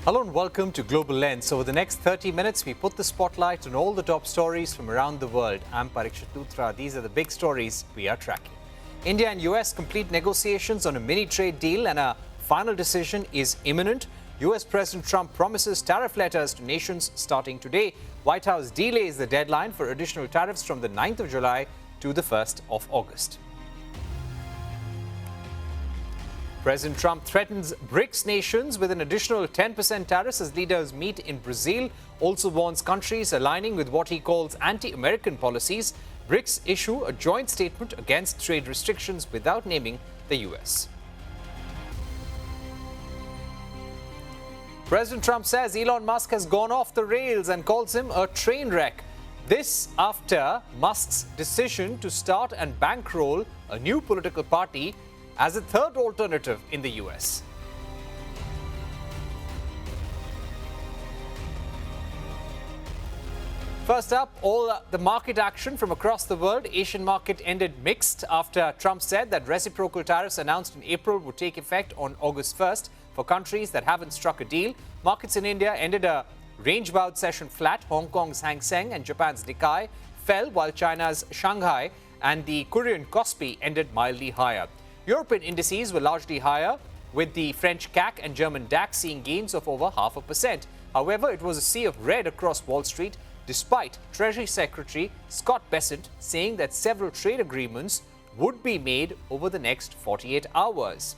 Hello and welcome to Global Lens. Over the next 30 minutes, we put the spotlight on all the top stories from around the world. I'm Parikshit Luthra. These are the big stories we are tracking. India and US complete negotiations on a mini trade deal and a final decision is imminent. US President Trump promises tariff letters to nations starting today. White House delays the deadline for additional tariffs from the 9th of July to the 1st of August. President Trump threatens BRICS nations with an additional 10% tariffs as leaders meet in Brazil. Also warns countries aligning with what he calls anti-American policies. BRICS issue a joint statement against trade restrictions without naming the US. President Trump says Elon Musk has gone off the rails and calls him a train wreck. This after Musk's decision to start and bankroll a new political party as a third alternative in the US. First up, all the market action from across the world. Asian market ended mixed after Trump said that reciprocal tariffs announced in April would take effect on August 1st for countries that haven't struck a deal. Markets in India ended a range-bound session flat. Hong Kong's Hang Seng and Japan's Nikkei fell, while China's Shanghai and the Korean Kospi ended mildly higher. European indices were largely higher, with the French CAC and German DAX seeing gains of over 0.5%. However, it was a sea of red across Wall Street, despite Treasury Secretary Scott Bessent saying that several trade agreements would be made over the next 48 hours.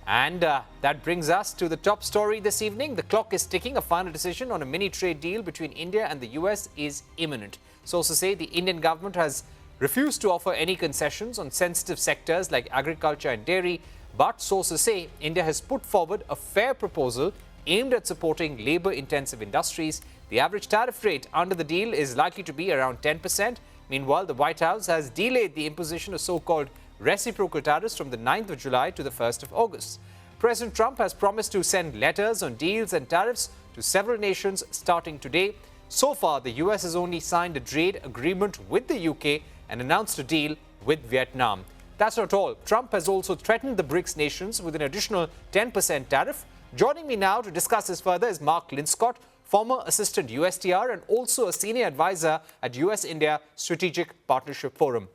And that brings us to the top story this evening. The clock is ticking. A final decision on a mini trade deal between India and the US is imminent. Sources say the Indian government has refused to offer any concessions on sensitive sectors like agriculture and dairy, but sources say India has put forward a fair proposal aimed at supporting labor-intensive industries. The average tariff rate under the deal is likely to be around 10%. Meanwhile, the White House has delayed the imposition of so-called reciprocal tariffs from the 9th of July to the 1st of August. President Trump has promised to send letters on deals and tariffs to several nations starting today. So far, the US has only signed a trade agreement with the UK and announced a deal with Vietnam. That's not all. Trump has also threatened the BRICS nations with an additional 10% tariff. Joining me now to discuss this further is Mark Linscott, former Assistant USTR and also a senior advisor at US-India Strategic Partnership Forum.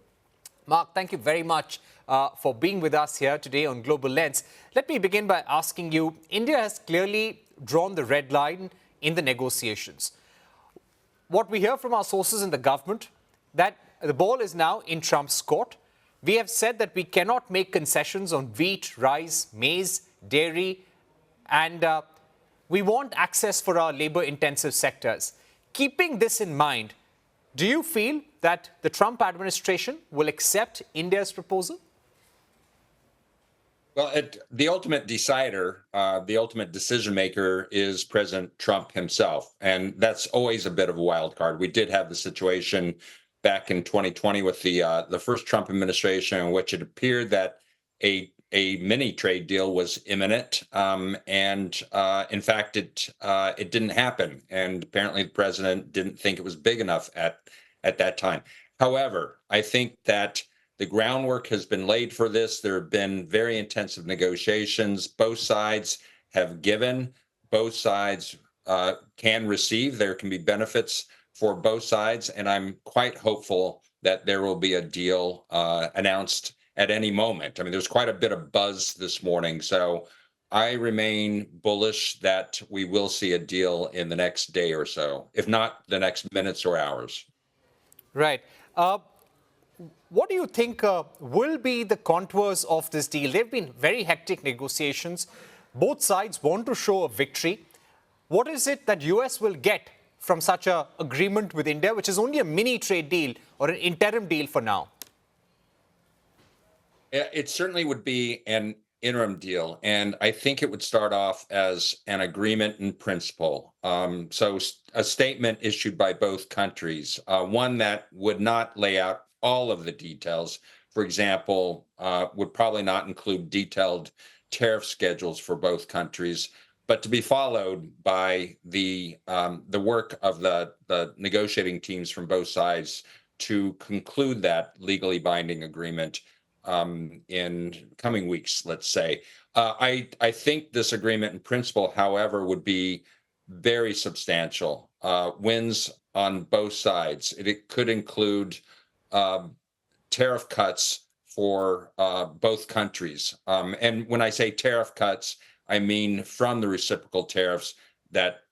Mark, thank you very much for being with us here today on Global Lens. Let me begin by asking you, India has clearly drawn the red line in the negotiations. What we hear from our sources in the government, that the ball is now in Trump's court. We have said that we cannot make concessions on wheat, rice, maize, dairy, and we want access for our labor-intensive sectors. Keeping this in mind, do you feel that the Trump administration will accept India's proposal? Well, the ultimate decider, the ultimate decision maker is President Trump himself. And that's always a bit of a wild card. We did have the situation back in 2020 with the first Trump administration, in which it appeared that a mini trade deal was imminent, and in fact, it didn't happen. And apparently, the president didn't think it was big enough at that time. However, I think that the groundwork has been laid for this. There have been very intensive negotiations. Both sides have given. Both sides can receive. There can be benefits for both sides, and I'm quite hopeful that there will be a deal announced at any moment. I mean, there's quite a bit of buzz this morning, so I remain bullish that we will see a deal in the next day or so, if not the next minutes or hours. Right. What do you think will be the contours of this deal? There have been very hectic negotiations. Both sides want to show a victory. What is it that US will get from such an agreement with India, which is only a mini trade deal or an interim deal for now? It certainly would be an interim deal, and I think it would start off as an agreement in principle. So a statement issued by both countries, one that would not lay out all of the details. For example, would probably not include detailed tariff schedules for both countries, but to be followed by the work of the negotiating teams from both sides to conclude that legally binding agreement in coming weeks, let's say. I think this agreement in principle, however, would be very substantial. Wins on both sides. It could include uh, tariff cuts for both countries. And when I say tariff cuts, I mean from the reciprocal tariffs that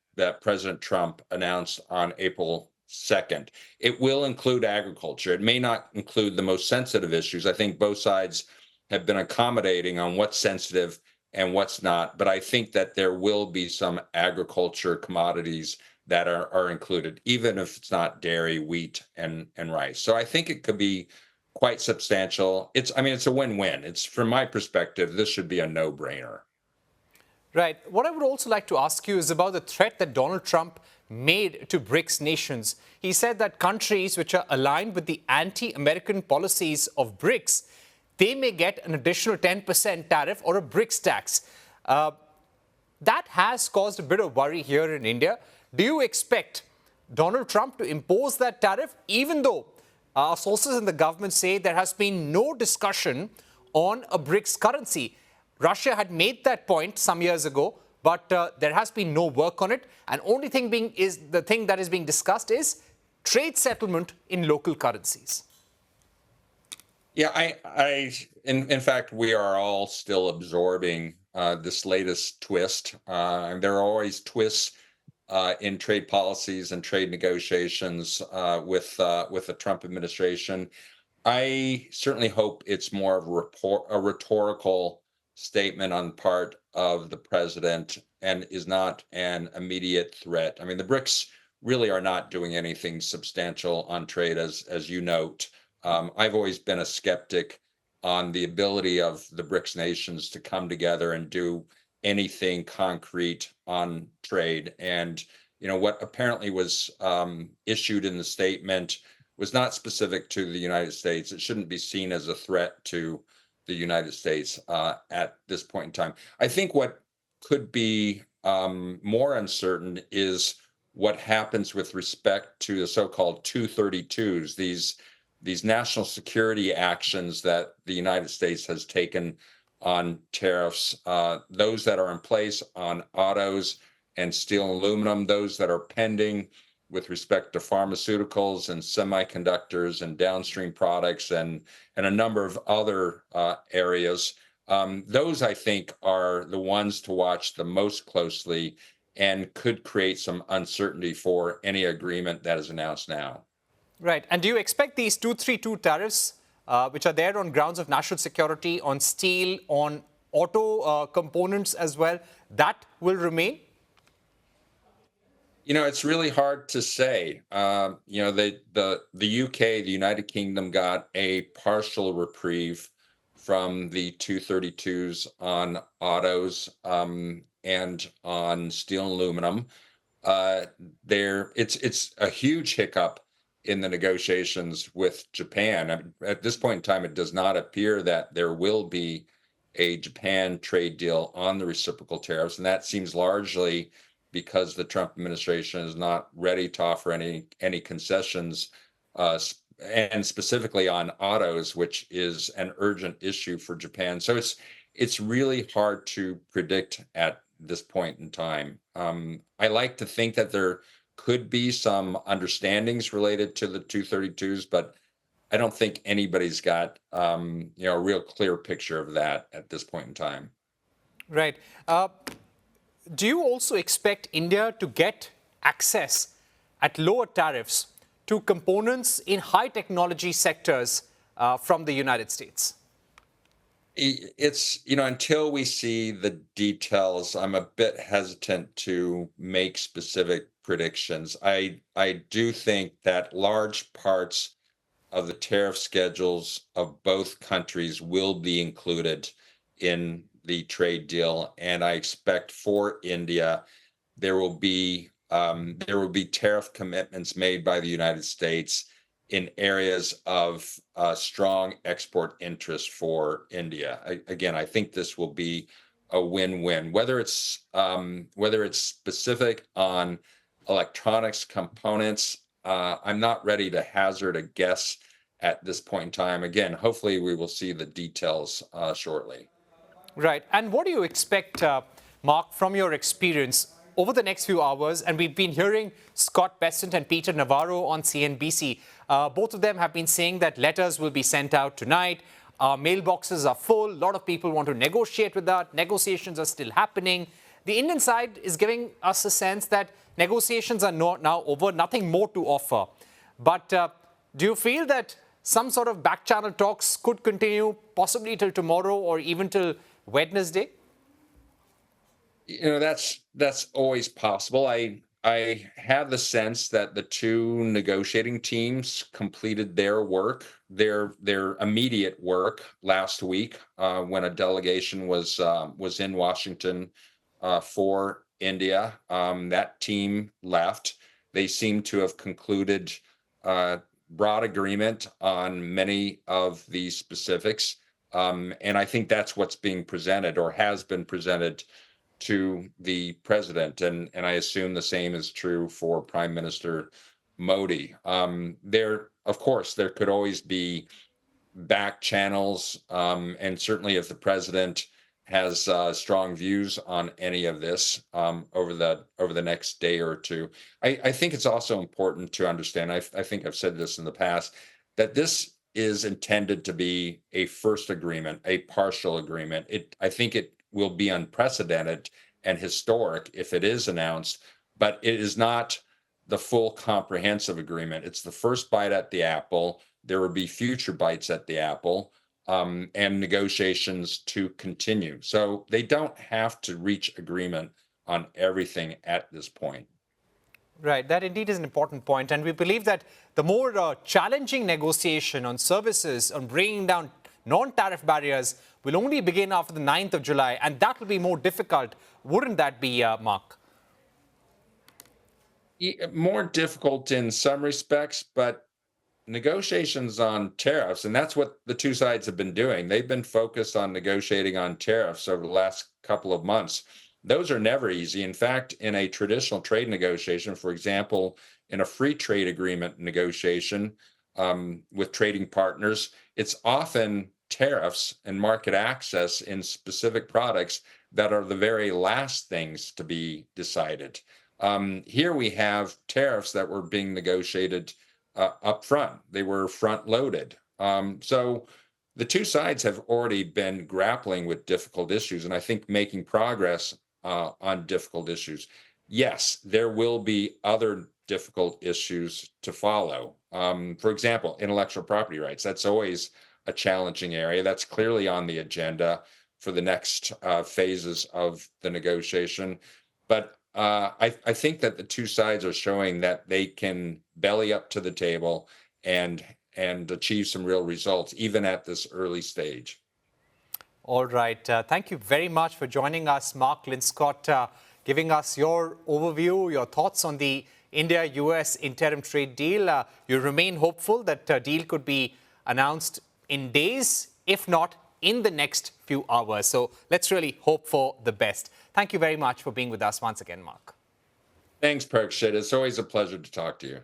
President Trump announced on April 2nd. It will include agriculture. It may not include the most sensitive issues. I think both sides have been accommodating on what's sensitive and what's not. But I think that there will be some agriculture commodities that are included, even if it's not dairy, wheat, and rice. So I think it could be quite substantial. I mean, it's a win-win. It's, from my perspective, this should be a no-brainer. Right. What I would also like to ask you is about the threat that Donald Trump made to BRICS nations. He said that countries which are aligned with the anti-American policies of BRICS, they may get an additional 10% tariff or a BRICS tax. That has caused a bit of worry here in India. Do you expect Donald Trump to impose that tariff, even though our sources in the government say there has been no discussion on a BRICS currency? Russia had made that point some years ago, but there has been no work on it. And only thing the thing that is being discussed is trade settlement in local currencies. Yeah, in fact, we are all still absorbing this latest twist. And there are always twists in trade policies and trade negotiations with the Trump administration. I certainly hope it's more of a rhetorical statement on part of the president and is not an immediate threat. I mean, the BRICS really are not doing anything substantial on trade, as you note. I've always been a skeptic on the ability of the BRICS nations to come together and do anything concrete on trade. And what apparently was issued in the statement was not specific to the United States. It shouldn't be seen as a threat to the United States at this point in time. I think what could be more uncertain is what happens with respect to the so-called 232s, these national security actions that the United States has taken on tariffs, those that are in place on autos and steel and aluminum, those that are pending with respect to pharmaceuticals and semiconductors and downstream products and a number of other areas. Those, I think, are the ones to watch the most closely and could create some uncertainty for any agreement that is announced now. Right. And do you expect these 232 tariffs, which are there on grounds of national security, on steel, on auto components as well, that will remain? It's really hard to say. The UK, the United Kingdom, got a partial reprieve from the 232s on autos and on steel and aluminum. It's a huge hiccup in the negotiations with Japan. I mean, at this point in time, it does not appear that there will be a Japan trade deal on the reciprocal tariffs, and that seems largely because the Trump administration is not ready to offer any concessions, and specifically on autos, which is an urgent issue for Japan. So it's really hard to predict at this point in time. I like to think that there could be some understandings related to the 232s, but I don't think anybody's got a real clear picture of that at this point in time. Right. Do you also expect India to get access at lower tariffs to components in high technology sectors from the United States? It's, until we see the details, I'm a bit hesitant to make specific predictions. I do think that large parts of the tariff schedules of both countries will be included in the trade deal, and I expect for India there will be tariff commitments made by the United States in areas of strong export interest for India. Again, I think this will be a win-win. Whether it's specific on electronics components, I'm not ready to hazard a guess at this point in time. Again, hopefully we will see the details shortly. Right. And what do you expect, Mark, from your experience over the next few hours? And we've been hearing Scott Bessent and Peter Navarro on CNBC. Both of them have been saying that letters will be sent out tonight. Mailboxes are full. A lot of people want to negotiate with that. Negotiations are still happening. The Indian side is giving us a sense that negotiations are now over, nothing more to offer. But do you feel that some sort of back-channel talks could continue possibly till tomorrow or even till Wednesday? That's always possible. I have the sense that the two negotiating teams completed their work, their immediate work last week when a delegation was in Washington for India. That team left. They seem to have concluded broad agreement on many of the specifics. And I think that's what's being presented or has been presented to the president. And I assume the same is true for Prime Minister Modi. Of course, there could always be back channels. And certainly if the president has strong views on any of this over the next day or two. I think it's also important to understand, I think I've said this in the past, that this is intended to be a first agreement, a partial agreement. I think it will be unprecedented and historic if it is announced, but it is not the full comprehensive agreement. It's the first bite at the apple. There will be future bites at the apple and negotiations to continue. So they don't have to reach agreement on everything at this point. Right, that indeed is an important point. And we believe that the more challenging negotiation on services, on bringing down non-tariff barriers, will only begin after the 9th of July. And that will be more difficult. Wouldn't that be, Mark? More difficult in some respects, but negotiations on tariffs, and that's what the two sides have been doing. They've been focused on negotiating on tariffs over the last couple of months. Those are never easy. In fact, in a traditional trade negotiation, for example, in a free trade agreement negotiation with trading partners, it's often tariffs and market access in specific products that are the very last things to be decided. Here we have tariffs that were being negotiated up front. They were front loaded. So the two sides have already been grappling with difficult issues, and I think making progress on difficult issues. Yes, there will be other difficult issues to follow. For example, intellectual property rights. That's always a challenging area. That's clearly on the agenda for the next phases of the negotiation. But I think that the two sides are showing that they can belly up to the table and achieve some real results, even at this early stage. All right. Thank you very much for joining us, Mark Linscott, giving us your overview, your thoughts on the India-US interim trade deal. You remain hopeful that a deal could be announced in days, if not in the next few hours. So let's really hope for the best. Thank you very much for being with us once again, Mark. Thanks, Parikshit. It's always a pleasure to talk to you.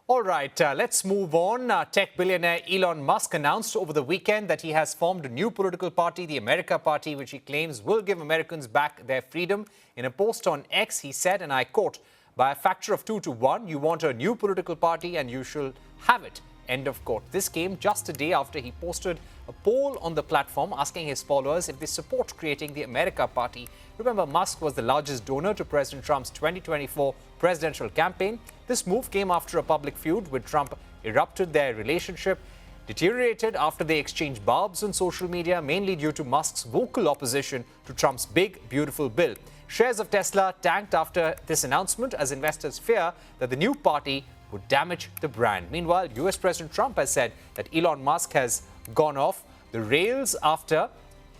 All right, let's move on. Tech billionaire Elon Musk announced over the weekend that he has formed a new political party, the America Party, which he claims will give Americans back their freedom. In a post on X, he said, and I quote, "By a factor of 2 to 1, you want a new political party and you shall have it." End of quote. This came just a day after he posted a poll on the platform asking his followers if they support creating the America Party. Remember, Musk was the largest donor to President Trump's 2024 presidential campaign. This move came after a public feud with Trump erupted. Their relationship deteriorated after they exchanged barbs on social media, mainly due to Musk's vocal opposition to Trump's big, beautiful bill. Shares of Tesla tanked after this announcement as investors fear that the new party would damage the brand. Meanwhile, US President Trump has said that Elon Musk has gone off the rails after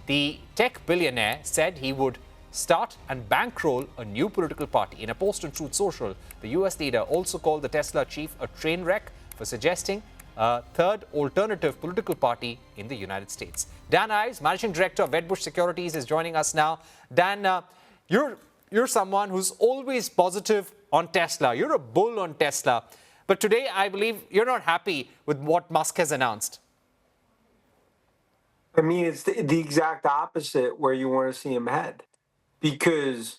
the tech billionaire said he would start and bankroll a new political party. In a post on Truth Social, the US leader also called the Tesla chief a train wreck for suggesting a third alternative political party in the United States. Dan Ives, Managing Director of Wedbush Securities, is joining us now. Dan, you're someone who's always positive on Tesla. You're a bull on Tesla. But today, I believe you're not happy with what Musk has announced. I mean, it's the exact opposite where you want to see him head. Because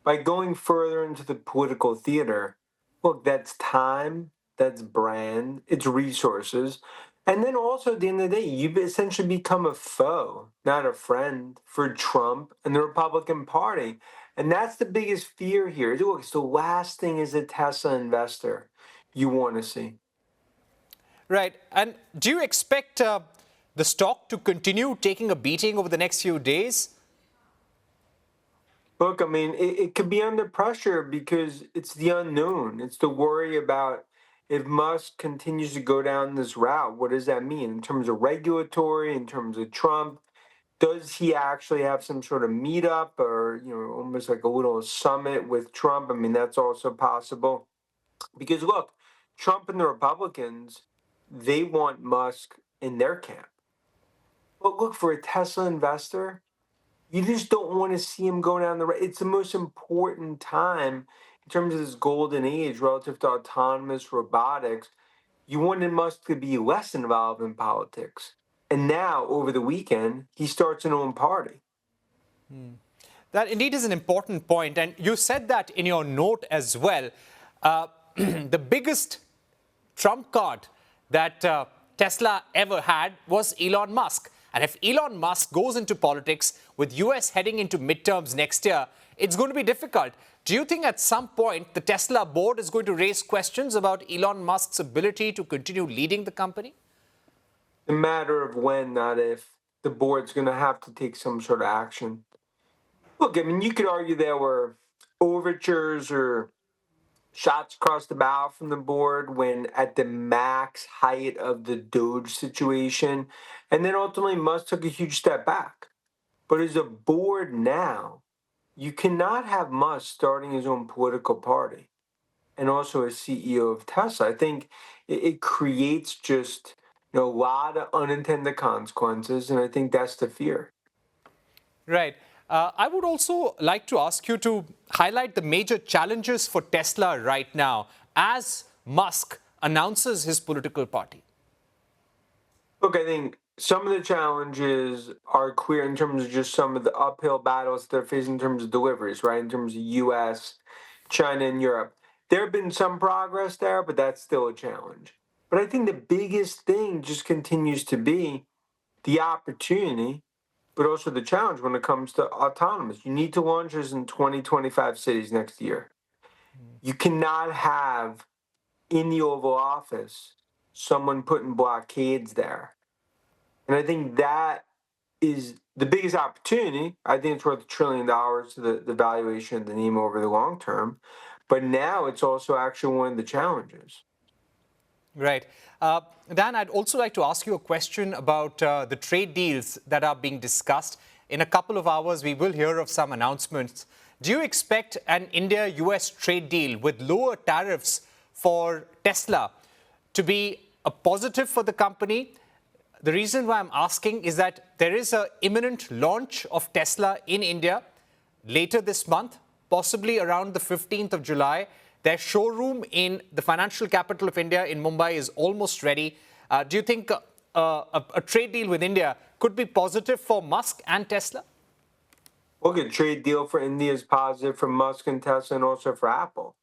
by going further into the political theater, look, that's time, that's brand, it's resources. And then also at the end of the day, you've essentially become a foe, not a friend, for Trump and the Republican Party. And that's the biggest fear here. Look, it's the last thing as a Tesla investor you want to see. Right. And do you expect the stock to continue taking a beating over the next few days? Look, I mean, it could be under pressure because it's the unknown. It's the worry about if Musk continues to go down this route, what does that mean in terms of regulatory, in terms of Trump? Does he actually have some sort of meetup or, almost like a little summit with Trump? I mean, that's also possible. Because look, Trump and the Republicans, they want Musk in their camp. But look, for a Tesla investor, you just don't want to see him go down the right. It's the most important time in terms of this golden age relative to autonomous robotics. You wanted Musk to be less involved in politics. And now, over the weekend, he starts an own party. That indeed is an important point. And you said that in your note as well. The biggest trump card that Tesla ever had was Elon Musk. And if Elon Musk goes into politics with US heading into midterms next year, it's going to be difficult. Do you think at some point the Tesla board is going to raise questions about Elon Musk's ability to continue leading the company? A matter of when, not if, the board's going to have to take some sort of action. Look, I mean, you could argue there were overtures or shots across the bow from the board when at the max height of the Doge situation. And then ultimately, Musk took a huge step back. But as a board now, you cannot have Musk starting his own political party and also as CEO of Tesla. I think it creates just a lot of unintended consequences, and I think that's the fear. Right. I would also like to ask you to highlight the major challenges for Tesla right now as Musk announces his political party. Look, I think some of the challenges are clear in terms of just some of the uphill battles they're facing in terms of deliveries, right? In terms of US, China, and Europe. There have been some progress there, but that's still a challenge. But I think the biggest thing just continues to be the opportunity, but also the challenge when it comes to autonomous. You need to launch this in 2025 cities next year. You cannot have in the Oval Office someone putting blockades there. And I think that is the biggest opportunity. I think it's worth $1 trillion to the valuation of the name over the long term. But now it's also actually one of the challenges. Right. Dan, I'd also like to ask you a question about the trade deals that are being discussed. In a couple of hours, we will hear of some announcements. Do you expect an India-US trade deal with lower tariffs for Tesla to be a positive for the company? The reason why I'm asking is that there is an imminent launch of Tesla in India later this month, possibly around the 15th of July. Their showroom in the financial capital of India in Mumbai is almost ready. Do you think a trade deal with India could be positive for Musk and Tesla? Look, a trade deal for India is positive for Musk and Tesla and also for Apple.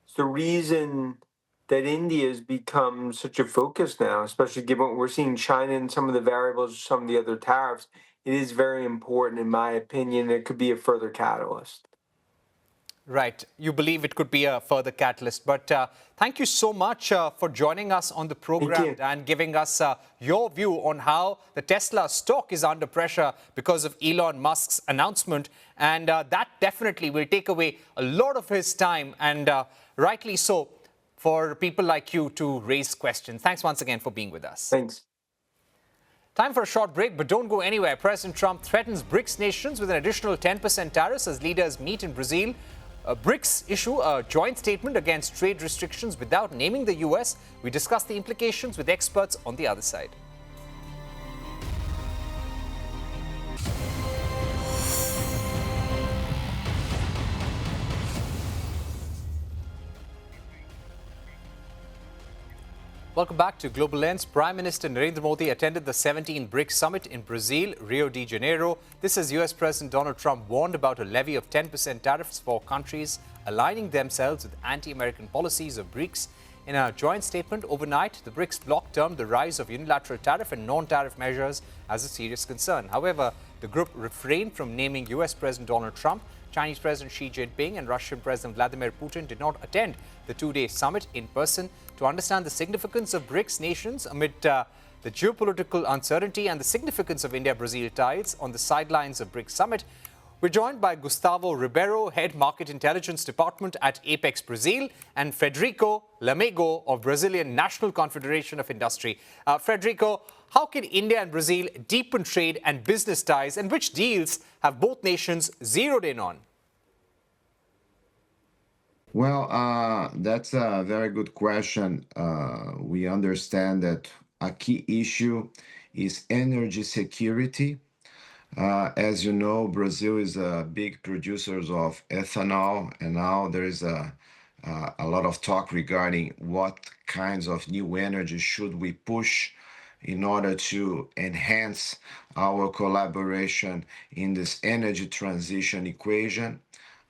It's the reason that India has become such a focus now, especially given what we're seeing China and some of the variables, some of the other tariffs. It is very important, in my opinion. It could be a further catalyst. Right. You believe it could be a further catalyst. But thank you so much for joining us on the program and giving us your view on how the Tesla stock is under pressure because of Elon Musk's announcement. And that definitely will take away a lot of his time, and rightly so, for people like you to raise questions. Thanks once again for being with us. Thanks. Time for a short break, but don't go anywhere. President Trump threatens BRICS nations with an additional 10% tariffs as leaders meet in Brazil. BRICS issue a joint statement against trade restrictions without naming the US. We discuss the implications with experts on the other side. Welcome back to Global Lens. Prime Minister Narendra Modi attended the 17th BRICS Summit in Brazil, Rio de Janeiro. This as US President Donald Trump warned about a levy of 10% tariffs for countries aligning themselves with anti-American policies of BRICS. In a joint statement overnight, the BRICS bloc termed the rise of unilateral tariff and non-tariff measures as a serious concern. However, the group refrained from naming US President Donald Trump. Chinese President Xi Jinping and Russian President Vladimir Putin did not attend the two-day summit in person. To understand the significance of BRICS nations amid the geopolitical uncertainty and the significance of India-Brazil ties on the sidelines of BRICS summit, we're joined by Gustavo Ribeiro, Head Market Intelligence Department at Apex-Brasil, and Frederico Lamego of Brazilian National Confederation of Industry. Frederico, how can India and Brazil deepen trade and business ties, and which deals have both nations zeroed in on? Well, that's a very good question. We understand that a key issue is energy security. As you know, Brazil is a big producer of ethanol, and now there is a lot of talk regarding what kinds of new energy should we push in order to enhance our collaboration in this energy transition equation.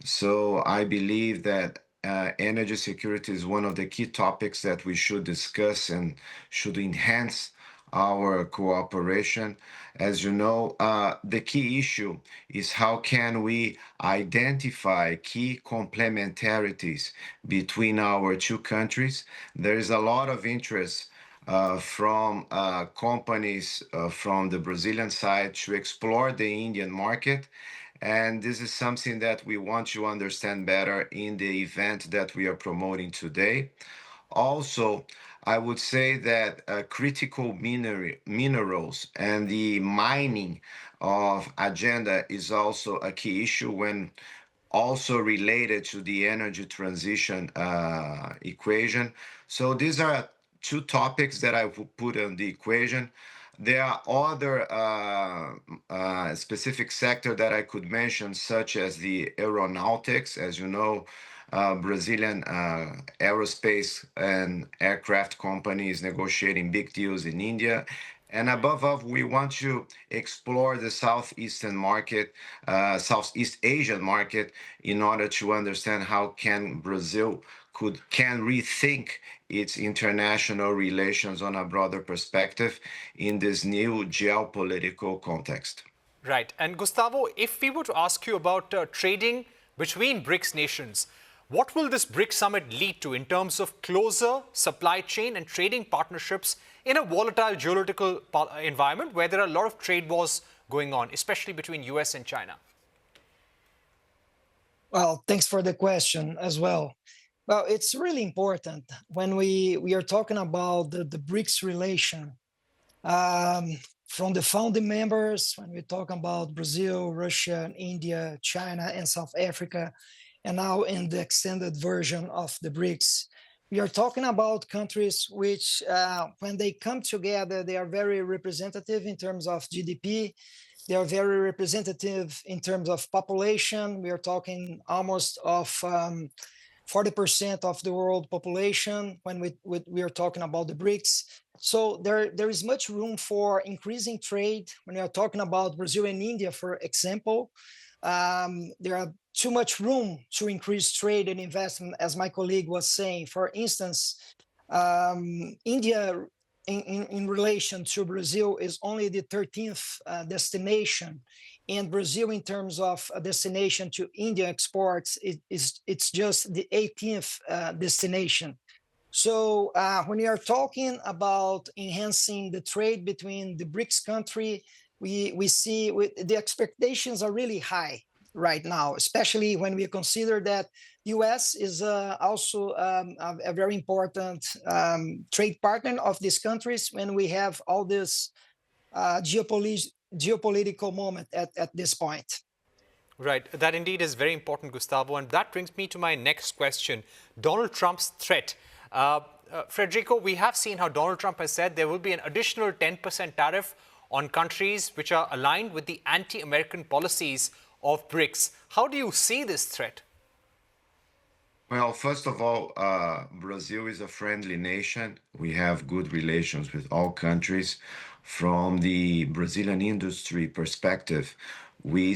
So I believe that energy security is one of the key topics that we should discuss and should enhance our cooperation. As you know, the key issue is how can we identify key complementarities between our two countries. There is a lot of interest from companies from the Brazilian side to explore the Indian market. And this is something that we want to understand better in the event that we are promoting today. Also, I would say that critical minerals and the mining of agenda is also a key issue when also related to the energy transition equation. So these are two topics that I would put on the equation. There are other specific sector that I could mention, such as the aeronautics. As you know, Brazilian aerospace and aircraft companies negotiating big deals in India. And above all, we want to explore the Southeastern market, Southeast Asian market, in order to understand how can Brazil can rethink its international relations on a broader perspective in this new geopolitical context. Right. And Gustavo, if we were to ask you about trading between BRICS nations, what will this BRICS summit lead to in terms of closer supply chain and trading partnerships in a volatile geopolitical environment where there are a lot of trade wars going on, especially between US and China? Well, thanks for the question as well. Well, it's really important when we are talking about the BRICS relation. From the founding members, when we talk about Brazil, Russia, India, China, and South Africa, and now in the extended version of the BRICS, we are talking about countries which, when they come together, they are very representative in terms of GDP. They are very representative in terms of population. We are talking almost of 40% of the world population when we are talking about the BRICS. So there is much room for increasing trade. When we are talking about Brazil and India, for example, there are too much room to increase trade and investment, as my colleague was saying. For instance, India in relation to Brazil is only the 13th destination, and Brazil in terms of a destination to India exports, it's just the 18th destination. So when we are talking about enhancing the trade between the BRICS country, we see the expectations are really high right now, especially when we consider that U.S. is also a very important trade partner of these countries when we have all this geopolitical moment at this point. Right. That indeed is very important, Gustavo. And that brings me to my next question. Donald Trump's threat. Frederico, we have seen how Donald Trump has said there will be an additional 10% tariff on countries which are aligned with the anti-American policies of BRICS. How do you see this threat? Well, first of all, Brazil is a friendly nation. We have good relations with all countries. From the Brazilian industry perspective, we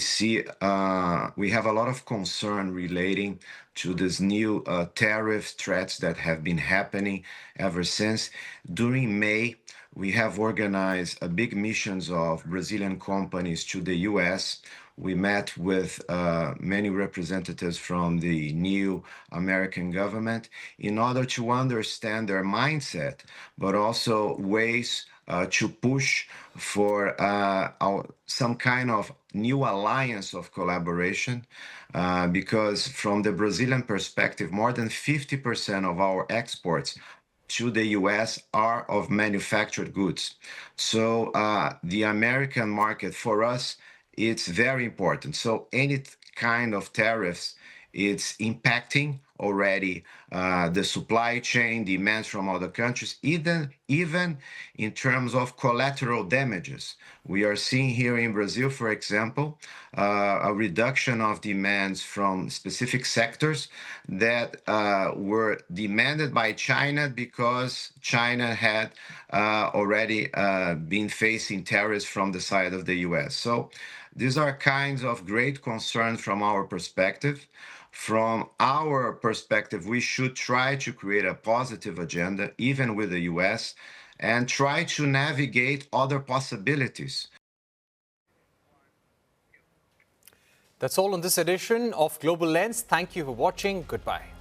have a lot of concern relating to this new tariff threats that have been happening ever since. During May, we have organized a big missions of Brazilian companies to the U.S. We met with many representatives from the new American government in order to understand their mindset, but also ways to push for some kind of new alliance of collaboration. Because from the Brazilian perspective, more than 50% of our exports to the US are of manufactured goods. So the American market for us, it's very important. So any kind of tariffs, it's impacting already the supply chain demands from other countries, even in terms of collateral damages. We are seeing here in Brazil, for example, a reduction of demands from specific sectors that were demanded by China because China had already been facing tariffs from the side of the US. So these are kinds of great concerns from our perspective. From our perspective, we should try to create a positive agenda, even with the US, and try to navigate other possibilities. That's all on this edition of Global Lens. Thank you for watching. Goodbye.